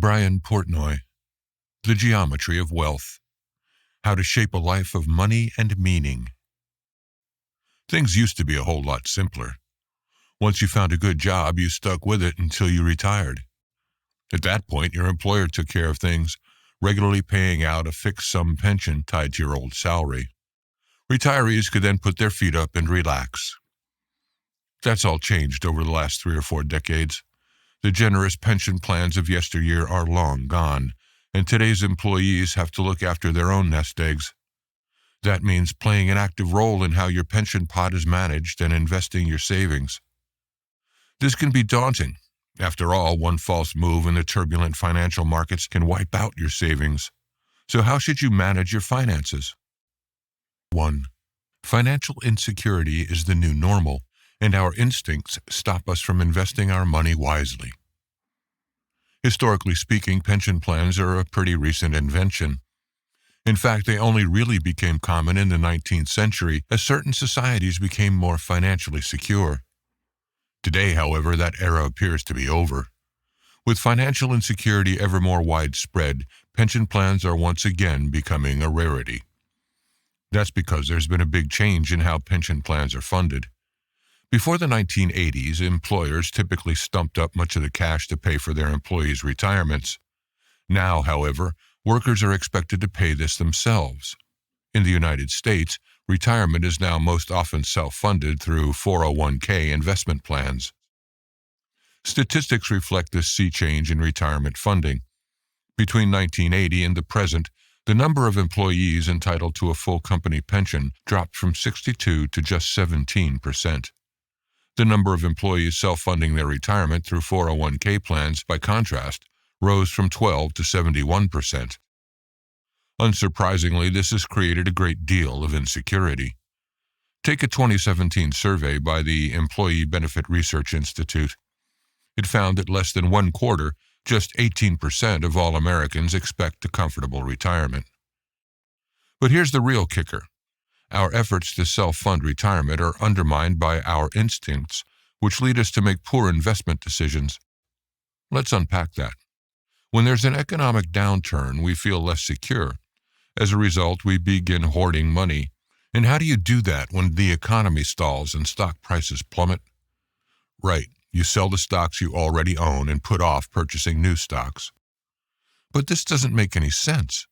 Brian Portnoy, The Geometry of Wealth, How to Shape a Life of Money and Meaning. Things used to be a whole lot simpler. Once you found a good job, you stuck with it until you retired. At that point, your employer took care of things, regularly paying out a fixed sum pension tied to your old salary. Retirees could then put their feet up and relax. That's all changed over the last 3 or 4 decades. The generous pension plans of yesteryear are long gone, and today's employees have to look after their own nest eggs. That means playing an active role in how your pension pot is managed and investing your savings. This can be daunting. After all, one false move in the turbulent financial markets can wipe out your savings. So how should you manage your finances? 1. Financial insecurity is the new normal, and our instincts stop us from investing our money wisely. Historically speaking, pension plans are a pretty recent invention. In fact, they only really became common in the 19th century as certain societies became more financially secure. Today, however, that era appears to be over. With financial insecurity ever more widespread, pension plans are once again becoming a rarity. That's because there's been a big change in how pension plans are funded. Before the 1980s, employers typically stumped up much of the cash to pay for their employees' retirements. Now, however, workers are expected to pay this themselves. In the United States, retirement is now most often self-funded through 401k investment plans. Statistics reflect this sea change in retirement funding. Between 1980 and the present, the number of employees entitled to a full company pension dropped from 62 to just 17%. The number of employees self-funding their retirement through 401k plans, by contrast, rose from 12 to 71%. Unsurprisingly, this has created a great deal of insecurity. Take a 2017 survey by the Employee Benefit Research Institute. It found that less than 1/4, just 18% of all Americans expect a comfortable retirement. But here's the real kicker. Our efforts to self-fund retirement are undermined by our instincts, which lead us to make poor investment decisions. Let's unpack that. When there's an economic downturn, we feel less secure. As a result, we begin hoarding money. And how do you do that when the economy stalls and stock prices plummet? Right, you sell the stocks you already own and put off purchasing new stocks. But this doesn't make any sense.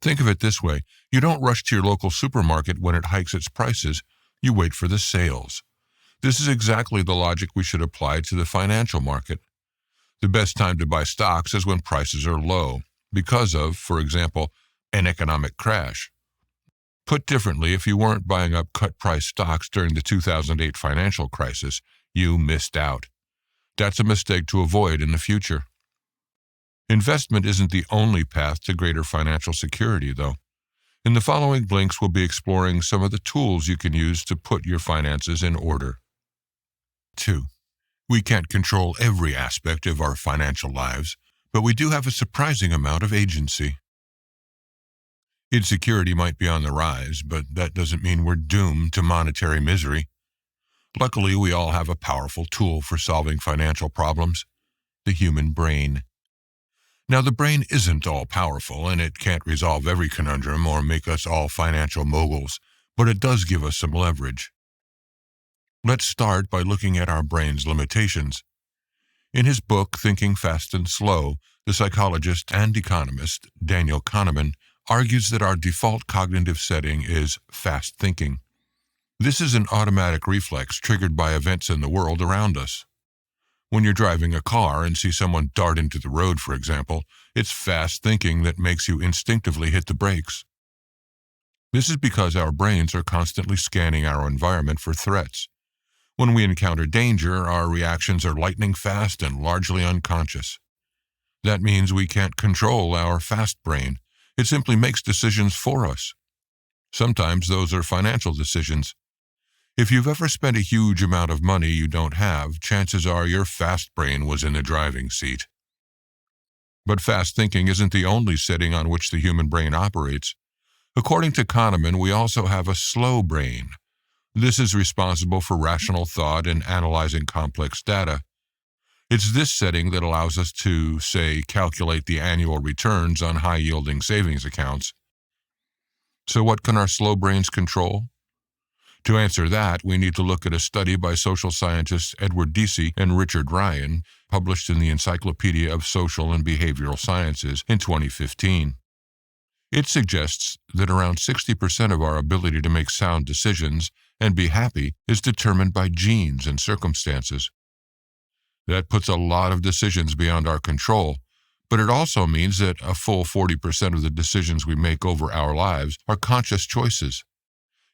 Think of it this way. You don't rush to your local supermarket when it hikes its prices. You wait for the sales. This is exactly the logic we should apply to the financial market. The best time to buy stocks is when prices are low, because of, for example, an economic crash. Put differently, if you weren't buying up cut-price stocks during the 2008 financial crisis, you missed out. That's a mistake to avoid in the future. Investment isn't the only path to greater financial security, though. In the following blinks, we'll be exploring some of the tools you can use to put your finances in order. 2. We can't control every aspect of our financial lives, but we do have a surprising amount of agency. Insecurity might be on the rise, but that doesn't mean we're doomed to monetary misery. Luckily, we all have a powerful tool for solving financial problems: the human brain. Now, the brain isn't all-powerful, and it can't resolve every conundrum or make us all financial moguls, but it does give us some leverage. Let's start by looking at our brain's limitations. In his book, Thinking Fast and Slow, the psychologist and economist Daniel Kahneman argues that our default cognitive setting is fast thinking. This is an automatic reflex triggered by events in the world around us. When you're driving a car and see someone dart into the road, for example, it's fast thinking that makes you instinctively hit the brakes. This is because our brains are constantly scanning our environment for threats. When we encounter danger, our reactions are lightning fast and largely unconscious. That means we can't control our fast brain. It simply makes decisions for us. Sometimes those are financial decisions. If you've ever spent a huge amount of money you don't have, chances are your fast brain was in the driving seat. But fast thinking isn't the only setting on which the human brain operates. According to Kahneman, we also have a slow brain. This is responsible for rational thought and analyzing complex data. It's this setting that allows us to, say, calculate the annual returns on high-yielding savings accounts. So what can our slow brains control? To answer that, we need to look at a study by social scientists Edward Deci and Richard Ryan, published in the Encyclopedia of Social and Behavioral Sciences in 2015. It suggests that around 60% of our ability to make sound decisions and be happy is determined by genes and circumstances. That puts a lot of decisions beyond our control, but it also means that a full 40% of the decisions we make over our lives are conscious choices.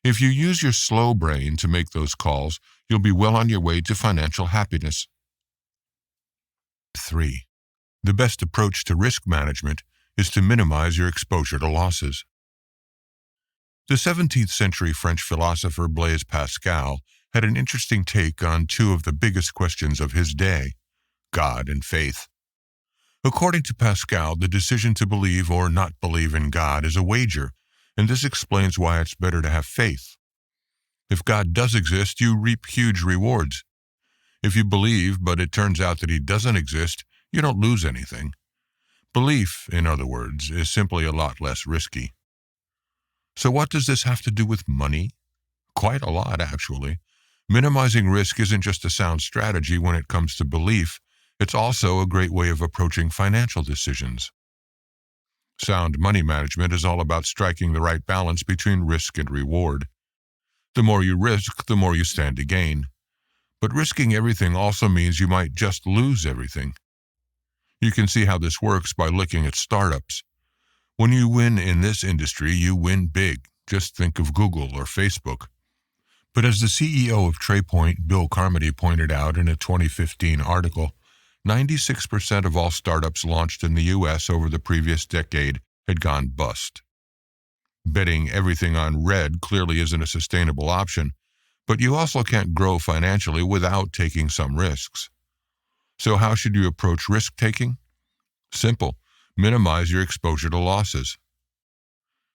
If you use your slow brain to make those calls, you'll be well on your way to financial happiness. 3. The best approach to risk management is to minimize your exposure to losses. The 17th century French philosopher Blaise Pascal had an interesting take on two of the biggest questions of his day, God and faith. According to Pascal, the decision to believe or not believe in God is a wager, and this explains why it's better to have faith. If God does exist, you reap huge rewards. If you believe, but it turns out that He doesn't exist, you don't lose anything. Belief, in other words, is simply a lot less risky. So what does this have to do with money? Quite a lot, actually. Minimizing risk isn't just a sound strategy when it comes to belief, it's also a great way of approaching financial decisions. Sound money management is all about striking the right balance between risk and reward. The more you risk, the more you stand to gain. But risking everything also means you might just lose everything. You can see how this works by looking at startups. When you win in this industry, you win big. Just think of Google or Facebook. But as the CEO of TrayPoint, Bill Carmody, pointed out in a 2015 article, 96% of all startups launched in the U.S. over the previous decade had gone bust. Betting everything on red clearly isn't a sustainable option, but you also can't grow financially without taking some risks. So how should you approach risk-taking? Simple. Minimize your exposure to losses.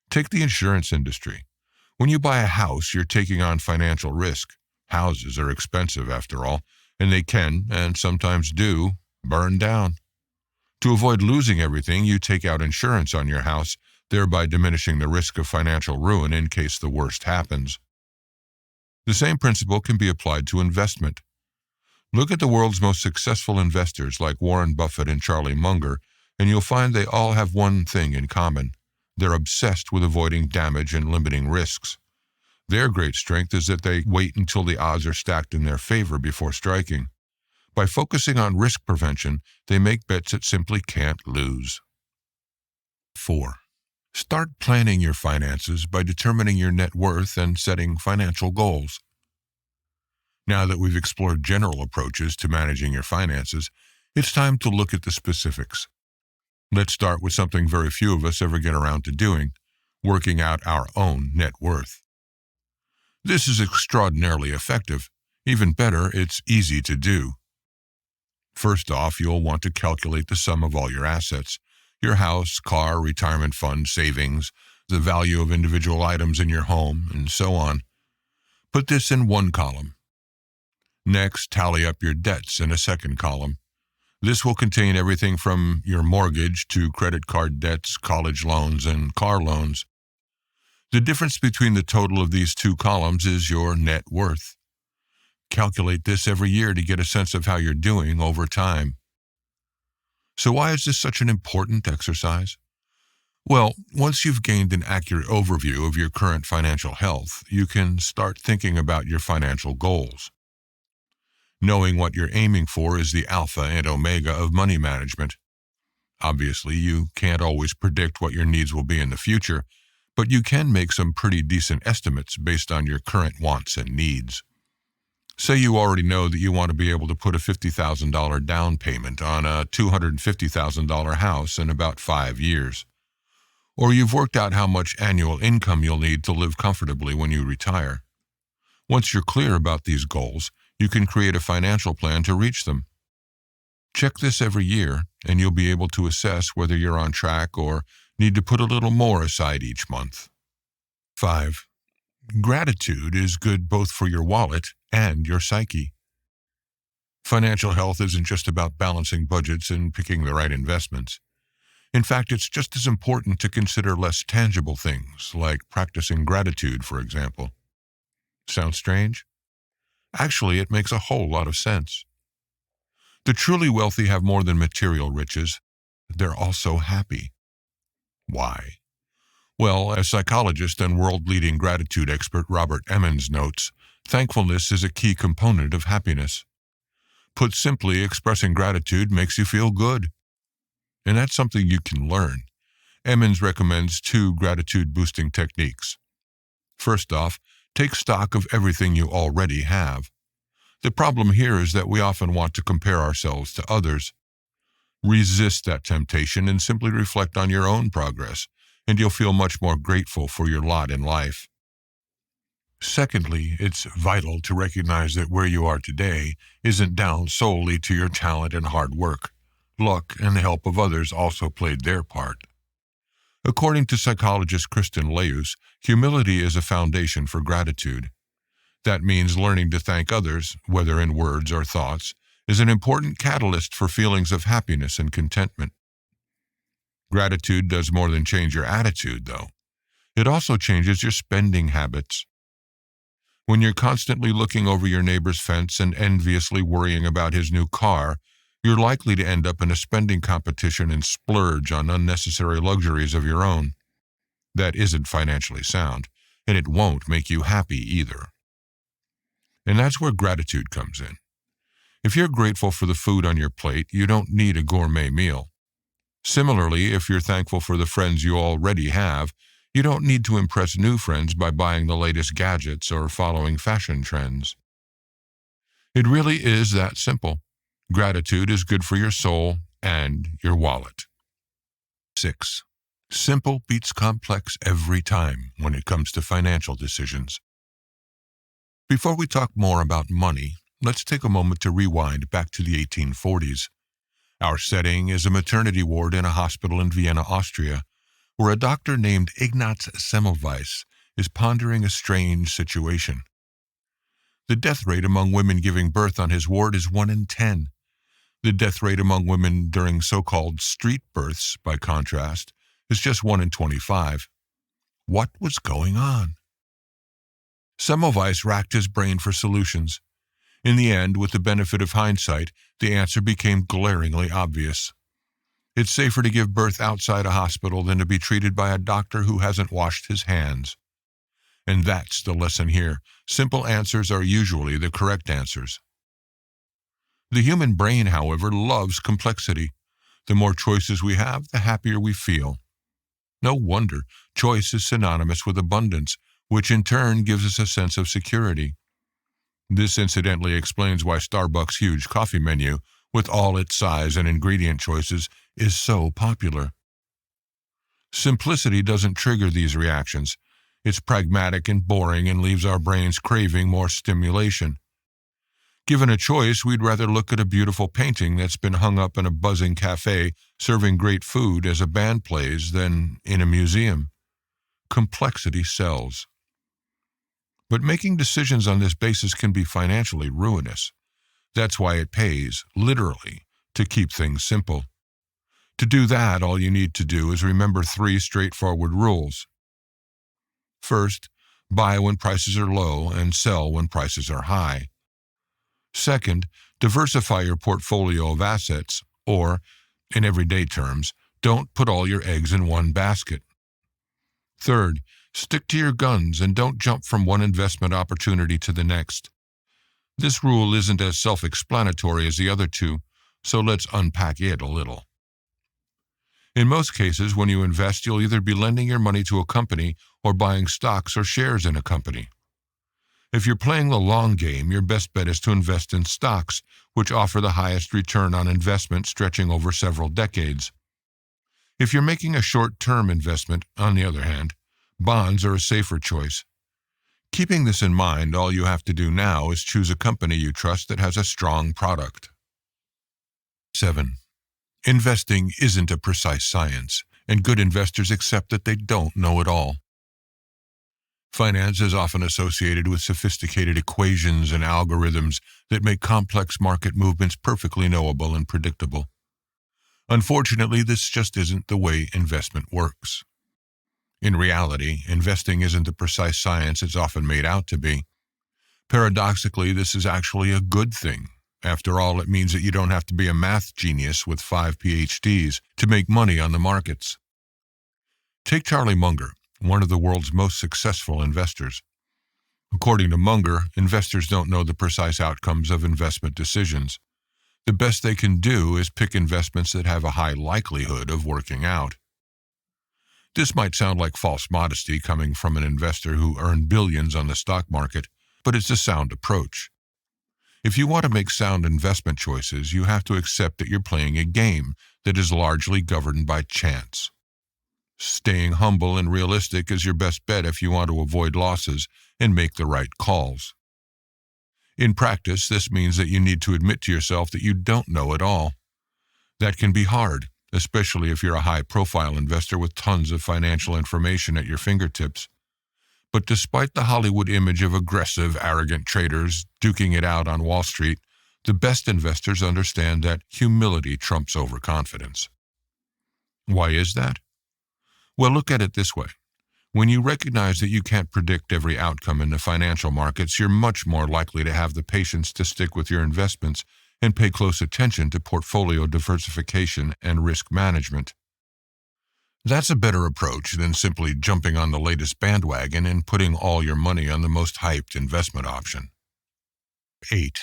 Take the insurance industry. When you buy a house, you're taking on financial risk. Houses are expensive, after all, and they can, and sometimes do, burn down. To avoid losing everything, you take out insurance on your house, thereby diminishing the risk of financial ruin in case the worst happens. The same principle can be applied to investment. Look at the world's most successful investors like Warren Buffett and Charlie Munger, and you'll find they all have one thing in common. They're obsessed with avoiding damage and limiting risks. Their great strength is that they wait until the odds are stacked in their favor before striking. By focusing on risk prevention, they make bets that simply can't lose. 4. Start planning your finances by determining your net worth and setting financial goals. Now that we've explored general approaches to managing your finances, it's time to look at the specifics. Let's start with something very few of us ever get around to doing, working out our own net worth. This is extraordinarily effective. Even better, it's easy to do. First off, you'll want to calculate the sum of all your assets, your house, car, retirement fund, savings, the value of individual items in your home, and so on. Put this in one column. Next, tally up your debts in a second column. This will contain everything from your mortgage to credit card debts, college loans, and car loans. The difference between the total of these two columns is your net worth. Calculate this every year to get a sense of how you're doing over time. So why is this such an important exercise? Well, once you've gained an accurate overview of your current financial health, you can start thinking about your financial goals. Knowing what you're aiming for is the alpha and omega of money management. Obviously, you can't always predict what your needs will be in the future, but you can make some pretty decent estimates based on your current wants and needs. Say you already know that you want to be able to put a $50,000 down payment on a $250,000 house in about 5 years. Or you've worked out how much annual income you'll need to live comfortably when you retire. Once you're clear about these goals, you can create a financial plan to reach them. Check this every year, and you'll be able to assess whether you're on track or need to put a little more aside each month. 5. Gratitude is good both for your wallet and your psyche. Financial health isn't just about balancing budgets and picking the right investments. In fact, it's just as important to consider less tangible things, like practicing gratitude, for example. Sounds strange? Actually, it makes a whole lot of sense. The truly wealthy have more than material riches. They're also happy. Why? Well, as psychologist and world-leading gratitude expert Robert Emmons notes, thankfulness is a key component of happiness. Put simply, expressing gratitude makes you feel good. And that's something you can learn. Emmons recommends 2 gratitude-boosting techniques. First off, take stock of everything you already have. The problem here is that we often want to compare ourselves to others. Resist that temptation and simply reflect on your own progress, and you'll feel much more grateful for your lot in life. Secondly, it's vital to recognize that where you are today isn't down solely to your talent and hard work. Luck and the help of others also played their part. According to psychologist Kristen Leus, humility is a foundation for gratitude. That means learning to thank others, whether in words or thoughts, is an important catalyst for feelings of happiness and contentment. Gratitude does more than change your attitude, though. It also changes your spending habits. When you're constantly looking over your neighbor's fence and enviously worrying about his new car, you're likely to end up in a spending competition and splurge on unnecessary luxuries of your own. That isn't financially sound, and it won't make you happy either. And that's where gratitude comes in. If you're grateful for the food on your plate, you don't need a gourmet meal. Similarly, if you're thankful for the friends you already have, you don't need to impress new friends by buying the latest gadgets or following fashion trends. It really is that simple. Gratitude is good for your soul and your wallet. 6. Simple beats complex every time when it comes to financial decisions. Before we talk more about money, let's take a moment to rewind back to the 1840s. Our setting is a maternity ward in a hospital in Vienna, Austria, where a doctor named Ignaz Semmelweis is pondering a strange situation. The death rate among women giving birth on his ward is 1 in 10. The death rate among women during so-called street births, by contrast, is just 1 in 25. What was going on? Semmelweis racked his brain for solutions. In the end, with the benefit of hindsight, the answer became glaringly obvious. It's safer to give birth outside a hospital than to be treated by a doctor who hasn't washed his hands. And that's the lesson here. Simple answers are usually the correct answers. The human brain, however, loves complexity. The more choices we have, the happier we feel. No wonder choice is synonymous with abundance, which in turn gives us a sense of security. This incidentally explains why Starbucks' huge coffee menu, with all its size and ingredient choices, is so popular. Simplicity doesn't trigger these reactions. It's pragmatic and boring and leaves our brains craving more stimulation. Given a choice, we'd rather look at a beautiful painting that's been hung up in a buzzing cafe serving great food as a band plays than in a museum. Complexity sells. But making decisions on this basis can be financially ruinous. That's why it pays, literally, to keep things simple. To do that, all you need to do is remember 3 straightforward rules. First, buy when prices are low and sell when prices are high. Second, diversify your portfolio of assets, or, in everyday terms, don't put all your eggs in one basket. Third, stick to your guns and don't jump from one investment opportunity to the next. This rule isn't as self-explanatory as the other 2, so let's unpack it a little. In most cases, when you invest, you'll either be lending your money to a company or buying stocks or shares in a company. If you're playing the long game, your best bet is to invest in stocks, which offer the highest return on investment stretching over several decades. If you're making a short-term investment, on the other hand, bonds are a safer choice. Keeping this in mind, all you have to do now is choose a company you trust that has a strong product. 7. Investing isn't a precise science, and good investors accept that they don't know it all. Finance is often associated with sophisticated equations and algorithms that make complex market movements perfectly knowable and predictable. Unfortunately, this just isn't the way investment works. In reality, investing isn't the precise science it's often made out to be. Paradoxically, this is actually a good thing. After all, it means that you don't have to be a math genius with 5 PhDs to make money on the markets. Take Charlie Munger, one of the world's most successful investors. According to Munger, investors don't know the precise outcomes of investment decisions. The best they can do is pick investments that have a high likelihood of working out. This might sound like false modesty coming from an investor who earned billions on the stock market, but it's a sound approach. If you want to make sound investment choices, you have to accept that you're playing a game that is largely governed by chance. Staying humble and realistic is your best bet if you want to avoid losses and make the right calls. In practice, this means that you need to admit to yourself that you don't know it all. That can be hard, especially if you're a high-profile investor with tons of financial information at your fingertips. But despite the Hollywood image of aggressive, arrogant traders duking it out on Wall Street, the best investors understand that humility trumps overconfidence. Why is that? Well, look at it this way. When you recognize that you can't predict every outcome in the financial markets, you're much more likely to have the patience to stick with your investments and pay close attention to portfolio diversification and risk management. That's a better approach than simply jumping on the latest bandwagon and putting all your money on the most hyped investment option. 8.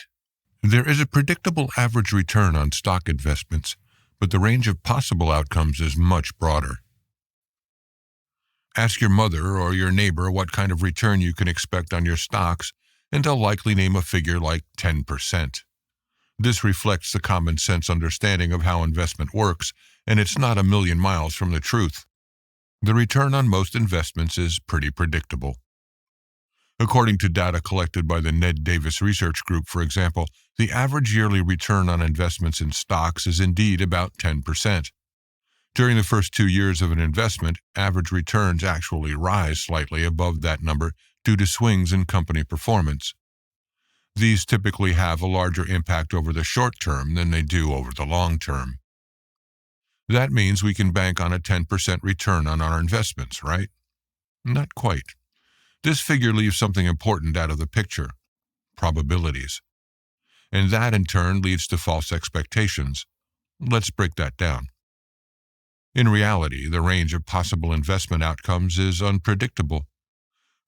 There is a predictable average return on stock investments, but the range of possible outcomes is much broader. Ask your mother or your neighbor what kind of return you can expect on your stocks, and they'll likely name a figure like 10%. This reflects the common sense understanding of how investment works, and it's not a million miles from the truth. The return on most investments is pretty predictable. According to data collected by the Ned Davis Research Group, for example, the average yearly return on investments in stocks is indeed about 10%. During the first 2 years of an investment, average returns actually rise slightly above that number due to swings in company performance. These typically have a larger impact over the short term than they do over the long term. That means we can bank on a 10% return on our investments, right? Not quite. This figure leaves something important out of the picture: probabilities. And that in turn leads to false expectations. Let's break that down. In reality, the range of possible investment outcomes is unpredictable.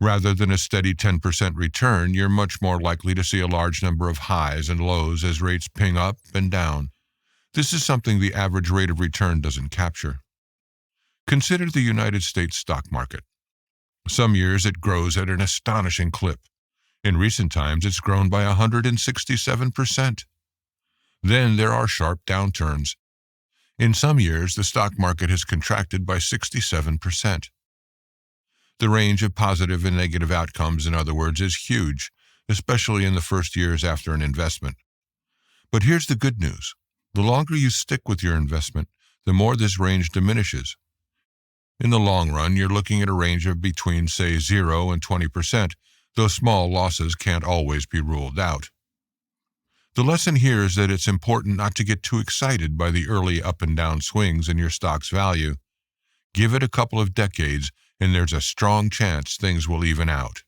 Rather than a steady 10% return, you're much more likely to see a large number of highs and lows as rates ping up and down. This is something the average rate of return doesn't capture. Consider the United States stock market. Some years it grows at an astonishing clip. In recent times, it's grown by 167%. Then there are sharp downturns. In some years, the stock market has contracted by 67%. The range of positive and negative outcomes, in other words, is huge, especially in the first years after an investment. But here's the good news. The longer you stick with your investment, the more this range diminishes. In the long run, you're looking at a range of between, say, 0 and 20%, though small losses can't always be ruled out. The lesson here is that it's important not to get too excited by the early up and down swings in your stock's value. Give it a couple of decades, and there's a strong chance things will even out.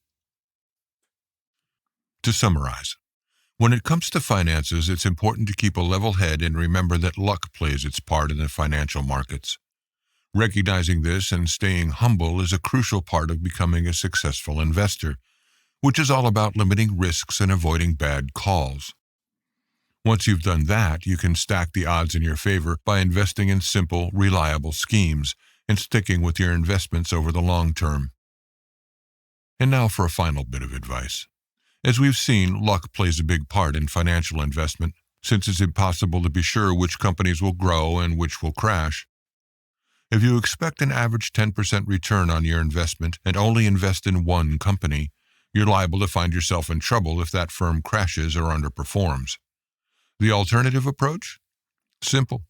To summarize, when it comes to finances, it's important to keep a level head and remember that luck plays its part in the financial markets. Recognizing this and staying humble is a crucial part of becoming a successful investor, which is all about limiting risks and avoiding bad calls. Once you've done that, you can stack the odds in your favor by investing in simple, reliable schemes and sticking with your investments over the long term. And now for a final bit of advice. As we've seen, luck plays a big part in financial investment, since it's impossible to be sure which companies will grow and which will crash. If you expect an average 10% return on your investment and only invest in one company, you're liable to find yourself in trouble if that firm crashes or underperforms. The alternative approach? Simple.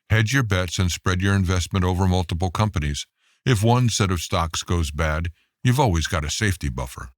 Hedge your bets and spread your investment over multiple companies. If one set of stocks goes bad, You've always got a safety buffer.